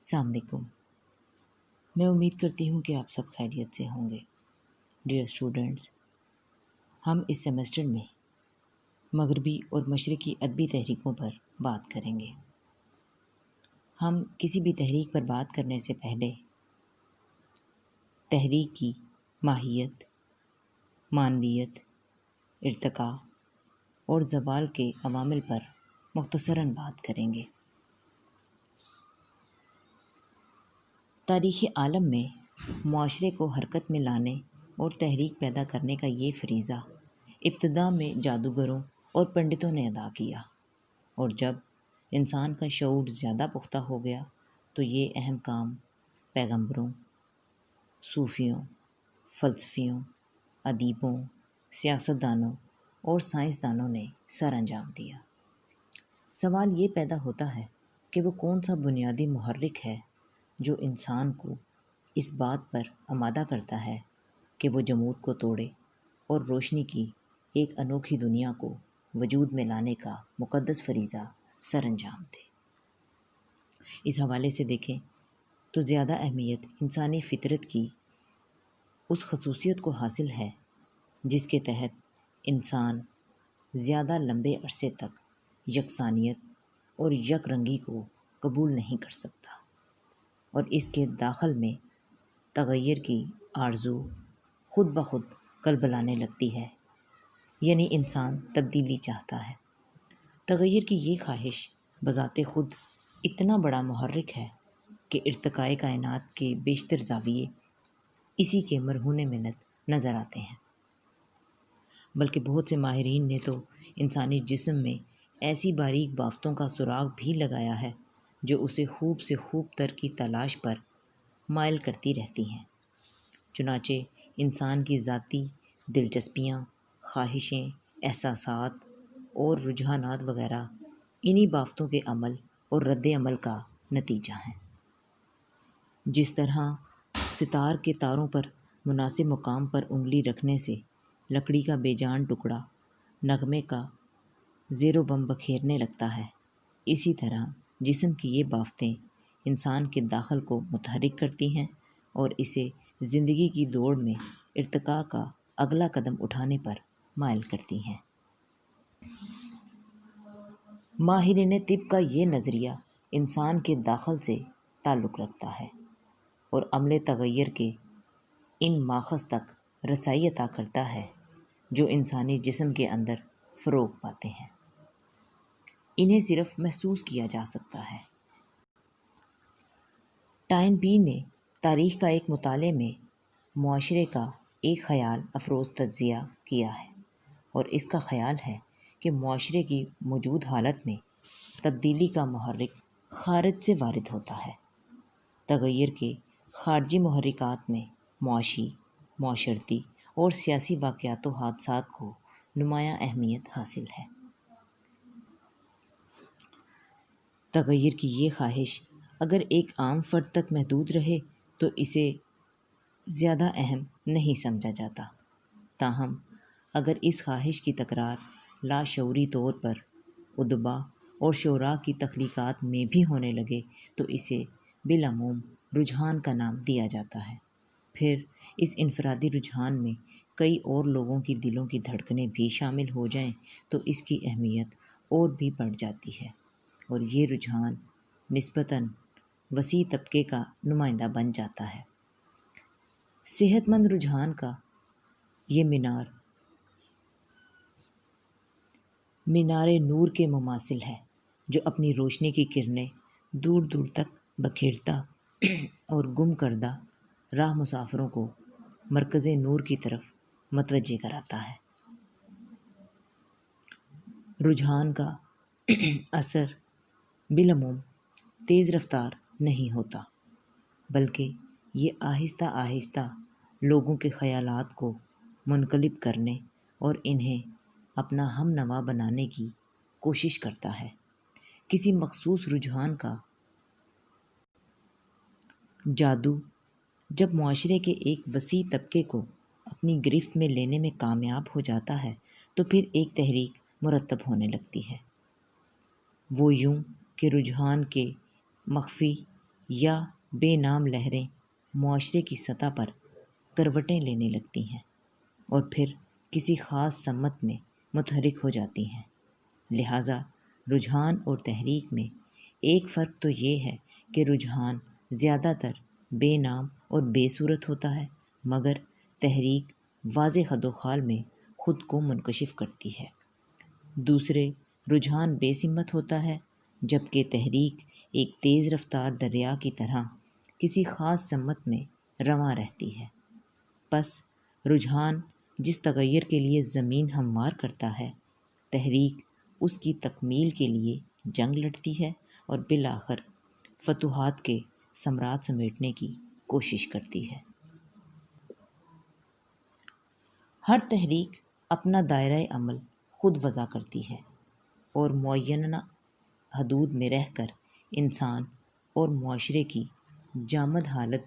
السلام علیکم۔ میں امید کرتی ہوں کہ آپ سب خیریت سے ہوں گے۔ ڈیئر اسٹوڈنٹس، ہم اس سیمسٹر میں مغربی اور مشرقی ادبی تحریکوں پر بات کریں گے۔ ہم کسی بھی تحریک پر بات کرنے سے پہلے تحریک کی ماہیت، معنویت، ارتقاء اور زوال کے عوامل پر مختصراً بات کریں گے۔ تاریخ عالم میں معاشرے کو حرکت میں لانے اور تحریک پیدا کرنے کا یہ فریضہ ابتدا میں جادوگروں اور پنڈتوں نے ادا کیا، اور جب انسان کا شعور زیادہ پختہ ہو گیا تو یہ اہم کام پیغمبروں، صوفیوں، فلسفیوں، ادیبوں، سیاستدانوں اور سائنسدانوں نے سر انجام دیا۔ سوال یہ پیدا ہوتا ہے کہ وہ کون سا بنیادی محرک ہے جو انسان کو اس بات پر آمادہ کرتا ہے کہ وہ جمود کو توڑے اور روشنی کی ایک انوکھی دنیا کو وجود میں لانے کا مقدس فریضہ سر انجام دے۔ اس حوالے سے دیکھیں تو زیادہ اہمیت انسانی فطرت کی اس خصوصیت کو حاصل ہے جس کے تحت انسان زیادہ لمبے عرصے تک یکسانیت اور یک رنگی کو قبول نہیں کر سکتا، اور اس کے داخل میں تغیر کی آرزو خود بخود کلبلانے لگتی ہے، یعنی انسان تبدیلی چاہتا ہے۔ تغیر کی یہ خواہش بذات خود اتنا بڑا محرک ہے کہ ارتقاء کائنات کے بیشتر زاویے اسی کے مرہون منت نظر آتے ہیں، بلکہ بہت سے ماہرین نے تو انسانی جسم میں ایسی باریک بافتوں کا سراغ بھی لگایا ہے جو اسے خوب سے خوب تر کی تلاش پر مائل کرتی رہتی ہیں۔ چنانچہ انسان کی ذاتی دلچسپیاں، خواہشیں، احساسات اور رجحانات وغیرہ انہی بافتوں کے عمل اور رد عمل کا نتیجہ ہیں۔ جس طرح ستار کے تاروں پر مناسب مقام پر انگلی رکھنے سے لکڑی کا بے جان ٹکڑا نغمے کا زیر و بم بکھیرنے لگتا ہے، اسی طرح جسم کی یہ بافتیں انسان کے داخل کو متحرک کرتی ہیں اور اسے زندگی کی دوڑ میں ارتقاء کا اگلا قدم اٹھانے پر مائل کرتی ہیں۔ ماہرین طب کا یہ نظریہ انسان کے داخل سے تعلق رکھتا ہے اور عمل تغیر کے ان ماخذ تک رسائی عطا کرتا ہے جو انسانی جسم کے اندر فروغ پاتے ہیں۔ انہیں صرف محسوس کیا جا سکتا ہے۔ ٹائن بی نے تاریخ کا ایک مطالعے میں معاشرے کا ایک خیال افروز تجزیہ کیا ہے، اور اس کا خیال ہے کہ معاشرے کی موجود حالت میں تبدیلی کا محرک خارج سے وارد ہوتا ہے۔ تغیر کے خارجی محرکات میں معاشی، معاشرتی اور سیاسی واقعات و حادثات کو نمایاں اہمیت حاصل ہے۔ تغیر کی یہ خواہش اگر ایک عام فرد تک محدود رہے تو اسے زیادہ اہم نہیں سمجھا جاتا، تاہم اگر اس خواہش کی تکرار لاشعوری طور پر ادبا اور شعراء کی تخلیقات میں بھی ہونے لگے تو اسے بالعموم رجحان کا نام دیا جاتا ہے۔ پھر اس انفرادی رجحان میں کئی اور لوگوں کی دلوں کی دھڑکنیں بھی شامل ہو جائیں تو اس کی اہمیت اور بھی بڑھ جاتی ہے، اور یہ رجحان نسبتاً وسیع طبقے کا نمائندہ بن جاتا ہے۔ صحت مند رجحان کا یہ مینار نور کے مماثل ہے جو اپنی روشنی کی کرنیں دور دور تک بکھیرتا اور گم کردہ راہ مسافروں کو مرکز نور کی طرف متوجہ کراتا ہے۔ رجحان کا اثر بالعموم تیز رفتار نہیں ہوتا، بلکہ یہ آہستہ آہستہ لوگوں کے خیالات کو منقلب کرنے اور انہیں اپنا ہم نوا بنانے کی کوشش کرتا ہے۔ کسی مخصوص رجحان کا جادو جب معاشرے کے ایک وسیع طبقے کو اپنی گرفت میں لینے میں کامیاب ہو جاتا ہے تو پھر ایک تحریک مرتب ہونے لگتی ہے۔ وہ یوں کہ رجحان کے مخفی یا بے نام لہریں معاشرے کی سطح پر کروٹیں لینے لگتی ہیں اور پھر کسی خاص سمت میں متحرک ہو جاتی ہیں۔ لہٰذا رجحان اور تحریک میں ایک فرق تو یہ ہے کہ رجحان زیادہ تر بے نام اور بے صورت ہوتا ہے، مگر تحریک واضح خد و خال میں خود کو منکشف کرتی ہے۔ دوسرے رجحان بے سمت ہوتا ہے، جبکہ تحریک ایک تیز رفتار دریا کی طرح کسی خاص سمت میں رواں رہتی ہے۔ پس رجحان جس تغیر کے لیے زمین ہموار کرتا ہے، تحریک اس کی تکمیل کے لیے جنگ لڑتی ہے اور بالآخر فتوحات کے ثمرات سمیٹنے کی کوشش کرتی ہے۔ ہر تحریک اپنا دائرہ عمل خود وضع کرتی ہے اور معینہ حدود میں رہ کر انسان اور معاشرے کی جامد حالت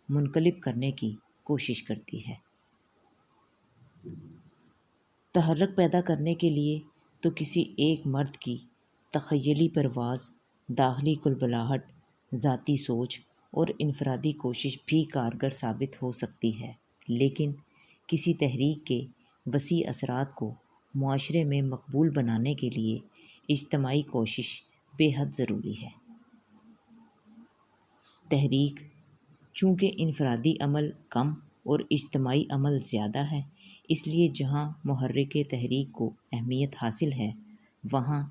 منقلب کرنے کی کوشش کرتی ہے۔ تحرک پیدا کرنے کے لیے تو کسی ایک مرد کی تخیلی پرواز، داخلی کلبلاہٹ، ذاتی سوچ اور انفرادی کوشش بھی کارگر ثابت ہو سکتی ہے، لیکن کسی تحریک کے وسیع اثرات کو معاشرے میں مقبول بنانے کے لیے اجتماعی کوشش بے حد ضروری ہے۔ تحریک چونکہ انفرادی عمل کم اور اجتماعی عمل زیادہ ہے، اس لیے جہاں محرک تحریک کو اہمیت حاصل ہے، وہاں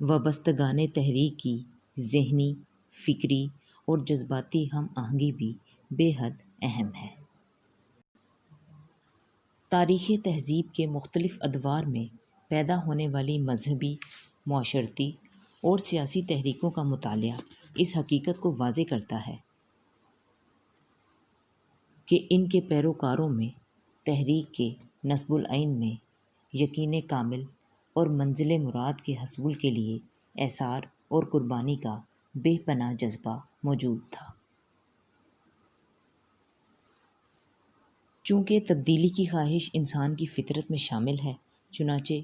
وابستگان تحریک کی ذہنی، فکری اور جذباتی ہم آہنگی بھی بے حد اہم ہے۔ تاریخ تہذیب کے مختلف ادوار میں پیدا ہونے والی مذہبی، معاشرتی اور سیاسی تحریکوں کا مطالعہ اس حقیقت کو واضح کرتا ہے کہ ان کے پیروکاروں میں تحریک کے نصب العین میں یقین کامل اور منزل مراد کے حصول کے لیے ایثار اور قربانی کا بے پناہ جذبہ موجود تھا۔ چونکہ تبدیلی کی خواہش انسان کی فطرت میں شامل ہے، چنانچہ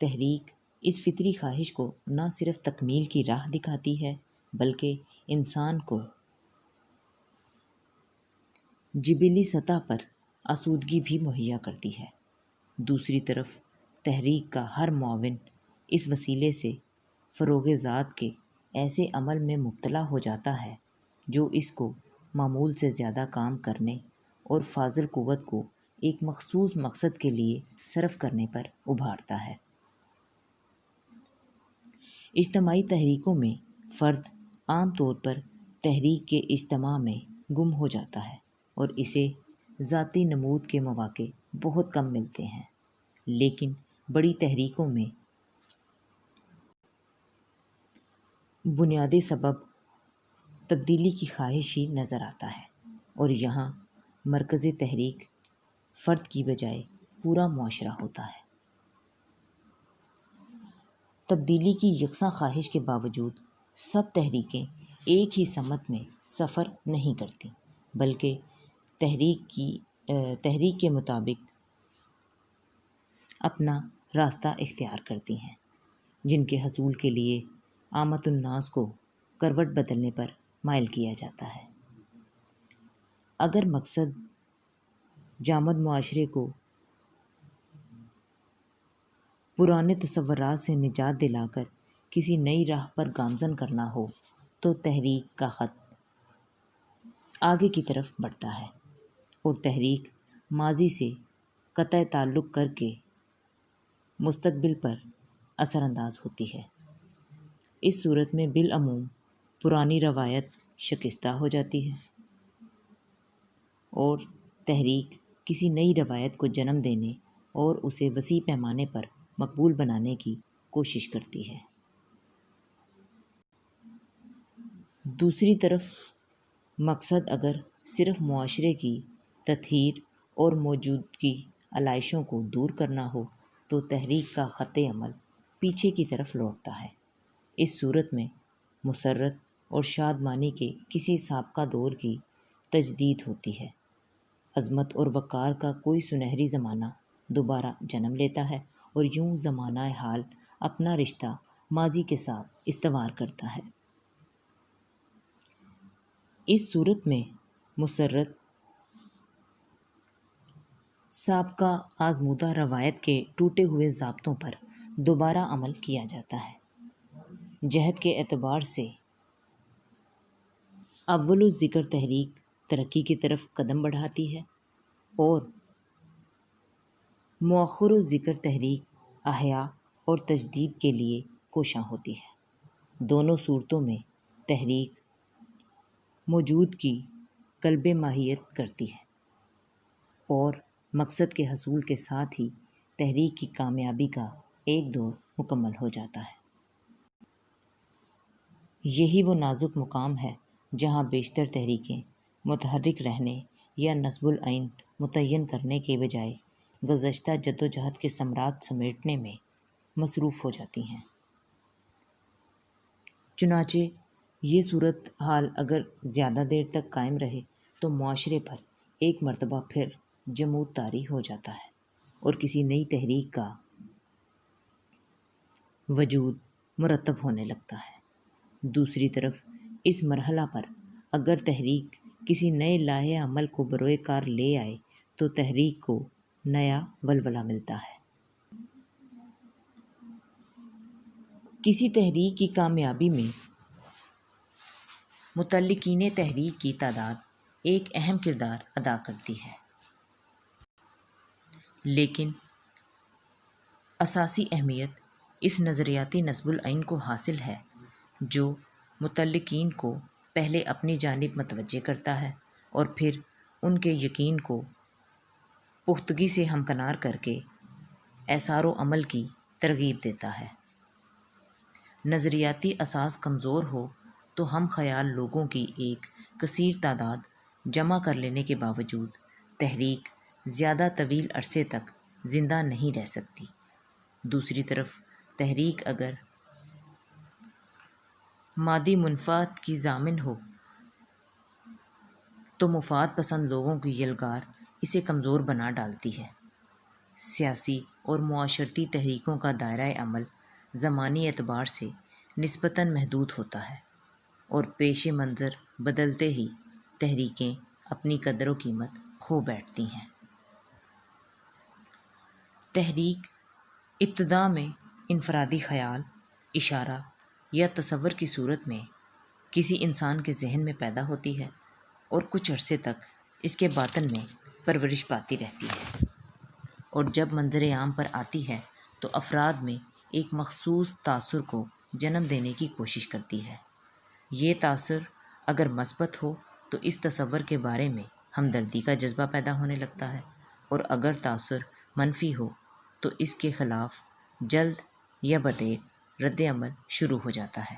تحریک اس فطری خواہش کو نہ صرف تکمیل کی راہ دکھاتی ہے بلکہ انسان کو جبلی سطح پر آسودگی بھی مہیا کرتی ہے۔ دوسری طرف تحریک کا ہر معاون اس وسیلے سے فروغ ذات کے ایسے عمل میں مبتلا ہو جاتا ہے جو اس کو معمول سے زیادہ کام کرنے اور فاضل قوت کو ایک مخصوص مقصد کے لیے صرف کرنے پر ابھارتا ہے۔ اجتماعی تحریکوں میں فرد عام طور پر تحریک کے اجتماع میں گم ہو جاتا ہے اور اسے ذاتی نمود کے مواقع بہت کم ملتے ہیں، لیکن بڑی تحریکوں میں بنیادی سبب تبدیلی کی خواہش ہی نظر آتا ہے، اور یہاں مرکز تحریک فرد کی بجائے پورا معاشرہ ہوتا ہے۔ تبدیلی کی یکساں خواہش کے باوجود سب تحریکیں ایک ہی سمت میں سفر نہیں کرتی، بلکہ تحریک کے مطابق اپنا راستہ اختیار کرتی ہیں، جن کے حصول کے لیے عامۃ الناس کو کروٹ بدلنے پر مائل کیا جاتا ہے۔ اگر مقصد جامد معاشرے کو پرانے تصورات سے نجات دلا کر کسی نئی راہ پر گامزن کرنا ہو تو تحریک کا خط آگے کی طرف بڑھتا ہے اور تحریک ماضی سے قطع تعلق کر کے مستقبل پر اثر انداز ہوتی ہے۔ اس صورت میں بالعموم پرانی روایت شکستہ ہو جاتی ہے اور تحریک کسی نئی روایت کو جنم دینے اور اسے وسیع پیمانے پر مقبول بنانے کی کوشش کرتی ہے۔ دوسری طرف مقصد اگر صرف معاشرے کی تطہیر اور موجودگی علائشوں کو دور کرنا ہو تو تحریک کا خط عمل پیچھے کی طرف لوٹتا ہے۔ اس صورت میں مسرت اور شادمانی کے کسی سابقہ دور کی تجدید ہوتی ہے، عظمت اور وقار کا کوئی سنہری زمانہ دوبارہ جنم لیتا ہے اور یوں زمانہ حال اپنا رشتہ ماضی کے ساتھ استوار کرتا ہے۔ اس صورت میں مسرت سابقہ آزمودہ روایت کے ٹوٹے ہوئے ضابطوں پر دوبارہ عمل کیا جاتا ہے۔ جہت کے اعتبار سے اول الذکر تحریک ترقی کی طرف قدم بڑھاتی ہے اور مؤخر الذکر تحریک احیاء اور تجدید کے لیے کوشاں ہوتی ہے۔ دونوں صورتوں میں تحریک موجود کی قلب ماہیت کرتی ہے اور مقصد کے حصول کے ساتھ ہی تحریک کی کامیابی کا ایک دور مکمل ہو جاتا ہے۔ یہی وہ نازک مقام ہے جہاں بیشتر تحریکیں متحرک رہنے یا نصب العین متعین کرنے کے بجائے گزشتہ جدوجہد کے ثمرات سمیٹنے میں مصروف ہو جاتی ہیں۔ چنانچہ یہ صورت حال اگر زیادہ دیر تک قائم رہے تو معاشرے پر ایک مرتبہ پھر جمود طاری ہو جاتا ہے اور کسی نئی تحریک کا وجود مرتب ہونے لگتا ہے۔ دوسری طرف اس مرحلہ پر اگر تحریک کسی نئے لائحہ عمل کو بروئے کار لے آئے تو تحریک کو نیا ولولہ ملتا ہے۔ کسی تحریک کی کامیابی میں متعلقین تحریک کی تعداد ایک اہم کردار ادا کرتی ہے، لیکن اساسی اہمیت اس نظریاتی نصب العین کو حاصل ہے جو متعلقین کو پہلے اپنی جانب متوجہ کرتا ہے اور پھر ان کے یقین کو پختگی سے ہمکنار کر کے ایثار و عمل کی ترغیب دیتا ہے۔ نظریاتی اساس کمزور ہو تو ہم خیال لوگوں کی ایک کثیر تعداد جمع کر لینے کے باوجود تحریک زیادہ طویل عرصے تک زندہ نہیں رہ سکتی۔ دوسری طرف تحریک اگر مادی منفعت کی ضامن ہو تو مفاد پسند لوگوں کی یلغار اسے کمزور بنا ڈالتی ہے۔ سیاسی اور معاشرتی تحریکوں کا دائرہ عمل زمانی اعتبار سے نسبتاً محدود ہوتا ہے اور پیش منظر بدلتے ہی تحریکیں اپنی قدر و قیمت کھو بیٹھتی ہیں۔ تحریک ابتدا میں انفرادی خیال، اشارہ یا تصور کی صورت میں کسی انسان کے ذہن میں پیدا ہوتی ہے اور کچھ عرصے تک اس کے باطن میں پرورش پاتی رہتی ہے، اور جب منظر عام پر آتی ہے تو افراد میں ایک مخصوص تاثر کو جنم دینے کی کوشش کرتی ہے۔ یہ تاثر اگر مثبت ہو تو اس تصور کے بارے میں ہمدردی کا جذبہ پیدا ہونے لگتا ہے، اور اگر تاثر منفی ہو تو اس کے خلاف جلد یا بدیر رد عمل شروع ہو جاتا ہے۔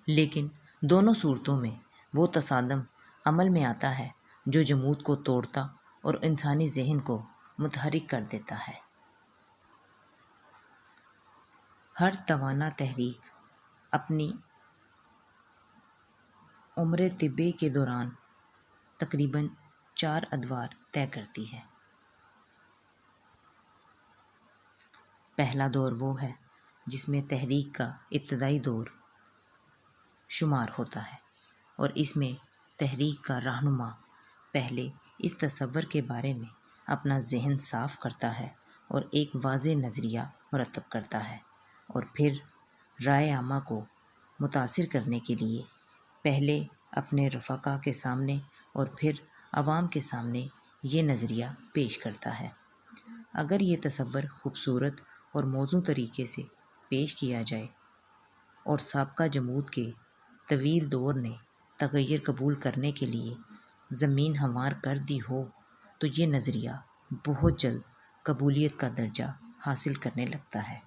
لیکن دونوں صورتوں میں وہ تصادم عمل میں آتا ہے جو جمود کو توڑتا اور انسانی ذہن کو متحرک کر دیتا ہے۔ ہر توانا تحریک اپنی عمر طبع کے دوران تقریباً 4 ادوار طے کرتی ہے۔ پہلا دور وہ ہے جس میں تحریک کا ابتدائی دور شمار ہوتا ہے، اور اس میں تحریک کا رہنما پہلے اس تصور کے بارے میں اپنا ذہن صاف کرتا ہے اور ایک واضح نظریہ مرتب کرتا ہے، اور پھر رائے عامہ کو متاثر کرنے کے لیے پہلے اپنے رفقا کے سامنے اور پھر عوام کے سامنے یہ نظریہ پیش کرتا ہے۔ اگر یہ تصور خوبصورت اور موزوں طریقے سے پیش کیا جائے اور سابقہ جمود کے طویل دور نے تغیر قبول کرنے کے لیے زمین ہموار کر دی ہو تو یہ نظریہ بہت جلد قبولیت کا درجہ حاصل کرنے لگتا ہے۔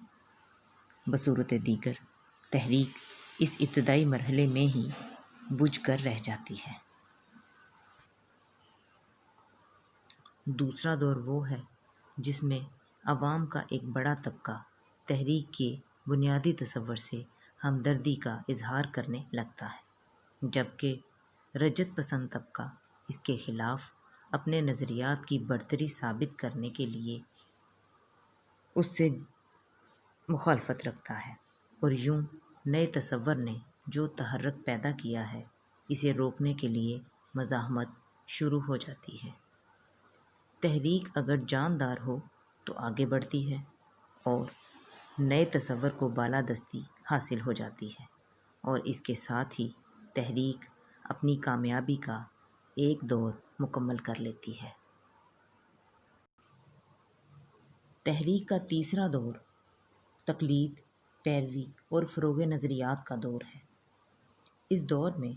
بصورت دیگر تحریک اس ابتدائی مرحلے میں ہی بجھ کر رہ جاتی ہے۔ دوسرا دور وہ ہے جس میں عوام کا ایک بڑا طبقہ تحریک کے بنیادی تصور سے ہمدردی کا اظہار کرنے لگتا ہے، جبکہ رجعت پسند طبقہ اس کے خلاف اپنے نظریات کی برتری ثابت کرنے کے لیے اس سے مخالفت رکھتا ہے، اور یوں نئے تصور نے جو تحرک پیدا کیا ہے اسے روکنے کے لیے مزاحمت شروع ہو جاتی ہے۔ تحریک اگر جاندار ہو تو آگے بڑھتی ہے اور نئے تصور کو بالادستی حاصل ہو جاتی ہے، اور اس کے ساتھ ہی تحریک اپنی کامیابی کا ایک دور مکمل کر لیتی ہے۔ تحریک کا تیسرا دور تقلید، پیروی اور فروغ نظریات کا دور ہے۔ اس دور میں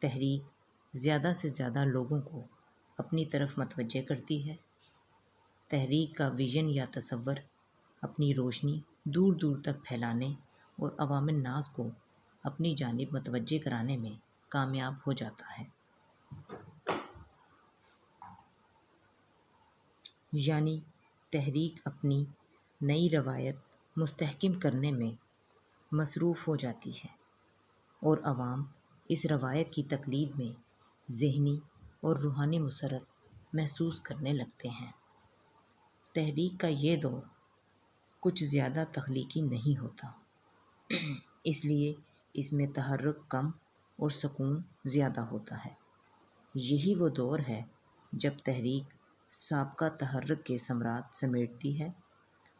تحریک زیادہ سے زیادہ لوگوں کو اپنی طرف متوجہ کرتی ہے۔ تحریک کا ویژن یا تصور اپنی روشنی دور دور تک پھیلانے اور عوام الناس کو اپنی جانب متوجہ کرانے میں کامیاب ہو جاتا ہے۔ یعنی تحریک اپنی نئی روایت مستحکم کرنے میں مصروف ہو جاتی ہے اور عوام اس روایت کی تقلید میں ذہنی اور روحانی مسرت محسوس کرنے لگتے ہیں۔ تحریک کا یہ دور کچھ زیادہ تخلیقی نہیں ہوتا، اس لیے اس میں تحرک کم اور سکون زیادہ ہوتا ہے۔ یہی وہ دور ہے جب تحریک سابقہ تحرک کے ثمرات سمیٹتی ہے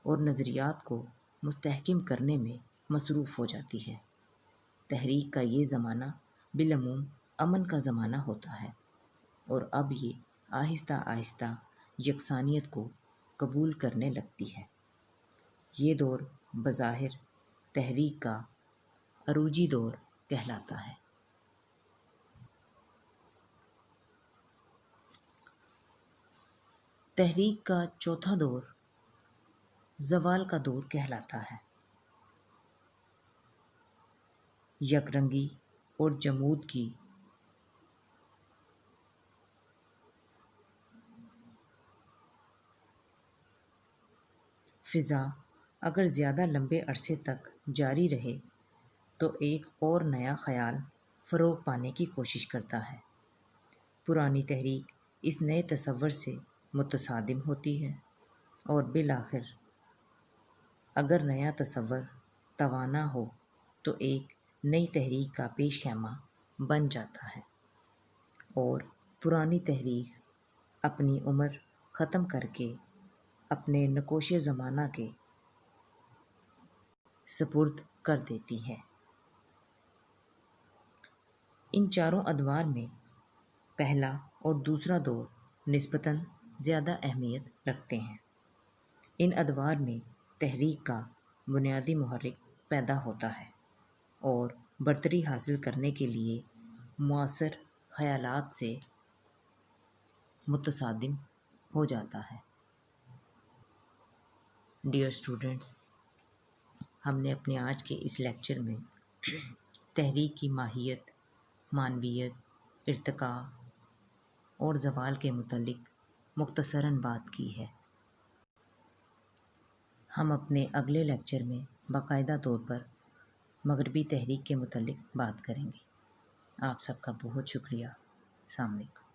اور نظریات کو مستحکم کرنے میں مصروف ہو جاتی ہے۔ تحریک کا یہ زمانہ بالعموم امن کا زمانہ ہوتا ہے، اور اب یہ آہستہ آہستہ یکسانیت کو قبول کرنے لگتی ہے۔ یہ دور بظاہر تحریک کا عروجی دور کہلاتا ہے۔ تحریک کا چوتھا دور زوال کا دور کہلاتا ہے۔ یک رنگی اور جمود کی فضا اگر زیادہ لمبے عرصے تک جاری رہے تو ایک اور نیا خیال فروغ پانے کی کوشش کرتا ہے۔ پرانی تحریک اس نئے تصور سے متصادم ہوتی ہے اور بالآخر اگر نیا تصور توانا ہو تو ایک نئی تحریک کا پیش خیمہ بن جاتا ہے، اور پرانی تحریک اپنی عمر ختم کر کے اپنے نقوش زمانہ کے سپرد کر دیتی ہے۔ ان چاروں ادوار میں پہلا اور دوسرا دور نسبتاً زیادہ اہمیت رکھتے ہیں۔ ان ادوار میں تحریک کا بنیادی محرک پیدا ہوتا ہے اور برتری حاصل کرنے کے لیے معاصر خیالات سے متصادم ہو جاتا ہے۔ ڈیئر اسٹوڈنٹس، ہم نے اپنے آج کے اس لیکچر میں تحریک کی ماہیت، معنویت، ارتقاء اور زوال کے متعلق مختصراً بات کی ہے۔ ہم اپنے اگلے لیکچر میں باقاعدہ طور پر مغربی تحریک کے متعلق بات کریں گے۔ آپ سب کا بہت شکریہ۔ السلام علیکم۔